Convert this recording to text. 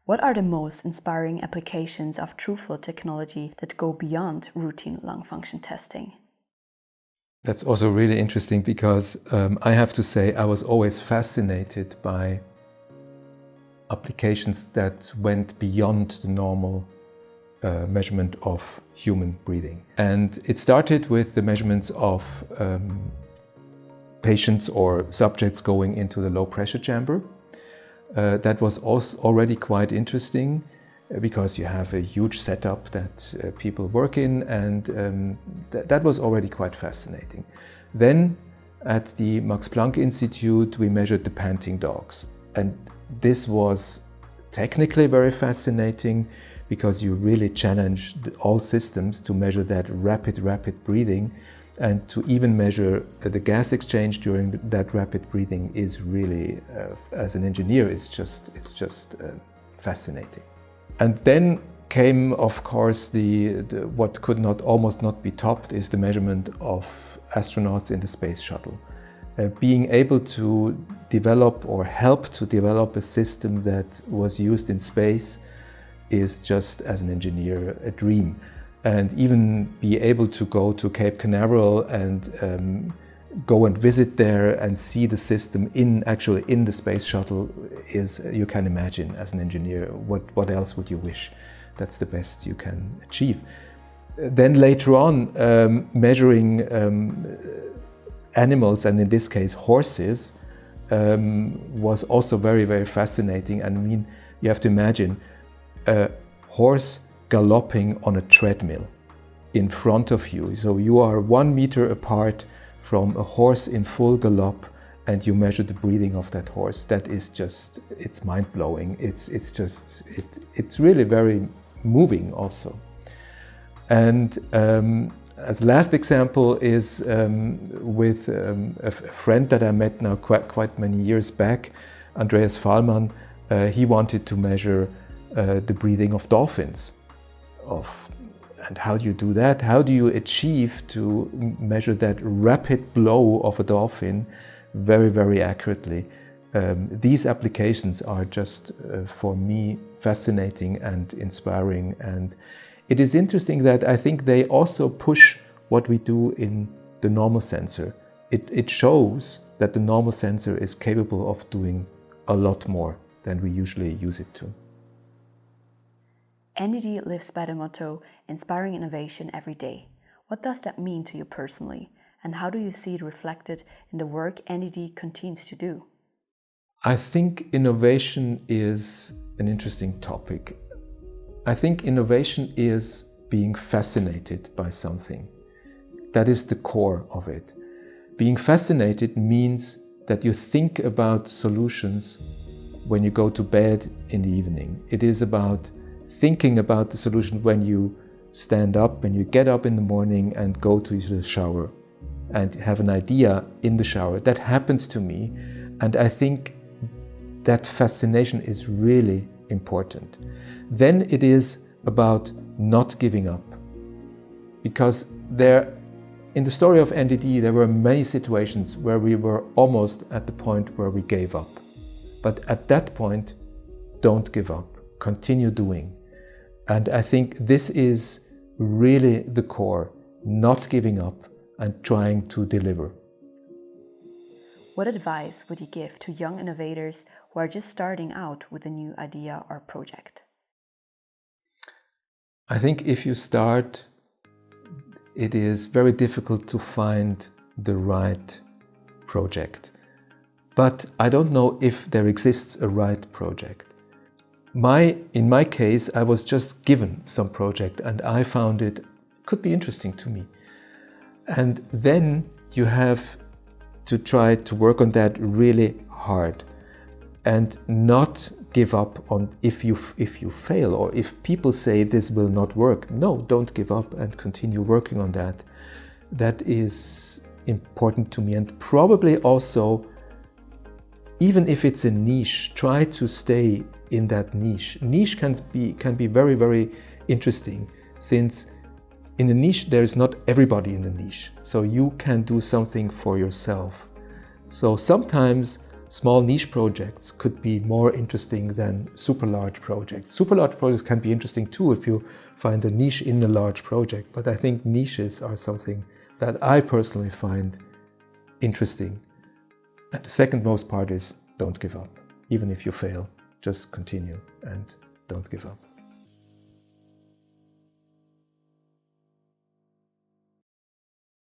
What are the most inspiring applications of TrueFlow technology that go beyond routine lung function testing? That's also really interesting because I have to say I was always fascinated by applications that went beyond the normal measurement of human breathing. And it started with the measurements of patients or subjects going into the low pressure chamber. That was also already quite interesting because you have a huge setup that people work in, and that was already quite fascinating. Then at the Max Planck Institute we measured the panting dogs, and this was technically very fascinating because you really challenge all systems to measure that rapid breathing, and to even measure the gas exchange during that rapid breathing is really, as an engineer, it's just fascinating. And then came, of course, the what could almost not be topped is the measurement of astronauts in the space shuttle. Being able to develop or help to develop a system that was used in space is just, as an engineer, a dream. And even be able to go to Cape Canaveral and go and visit there and see the system actually in the space shuttle is, you can imagine as an engineer, what else would you wish? That's the best you can achieve. Then later on, measuring animals, and in this case horses, was also very fascinating. And I mean, you have to imagine a horse galloping on a treadmill in front of you. So you are 1 meter apart from a horse in full gallop, and you measure the breathing of that horse. That is just, it's mind-blowing. It's really very moving also. And as last example is with a friend that I met now quite many years back, Andreas Fahlmann. He wanted to measure the breathing of dolphins. And how do you do that? How do you achieve to measure that rapid blow of a dolphin very accurately? These applications are just, for me, fascinating and inspiring. And it is interesting that I think they also push what we do in the normal sensor. It shows that the normal sensor is capable of doing a lot more than we usually use it to. NDD lives by the motto, inspiring innovation every day. What does that mean to you personally? And how do you see it reflected in the work NDD continues to do? I think innovation is an interesting topic. I think innovation is being fascinated by something. That is the core of it. Being fascinated means that you think about solutions when you go to bed in the evening. It is about thinking about the solution when you stand up, when you get up in the morning and go to the shower and have an idea in the shower. That happened to me, and I think that fascination is really important. Then it is about not giving up, because in the story of NDD there were many situations where we were almost at the point where we gave up. But at that point, don't give up, continue doing. And I think this is really the core, not giving up and trying to deliver. What advice would you give to young innovators who are just starting out with a new idea or project? I think if you start, it is very difficult to find the right project. But I don't know if there exists a right project. In my case, I was just given some project and I found it could be interesting to me. And then you have to try to work on that really hard and not give up on if you fail, or if people say this will not work. No, don't give up and continue working on that. That is important to me. And probably also, even if it's a niche, try to stay in that niche. Niche can be very interesting, since in the niche there is not everybody in the niche, so you can do something for yourself. So sometimes small niche projects could be more interesting than super large projects. Super large projects can be interesting too if you find a niche in a large project, but I think niches are something that I personally find interesting. And the second most part is don't give up. Even if you fail, just continue and don't give up.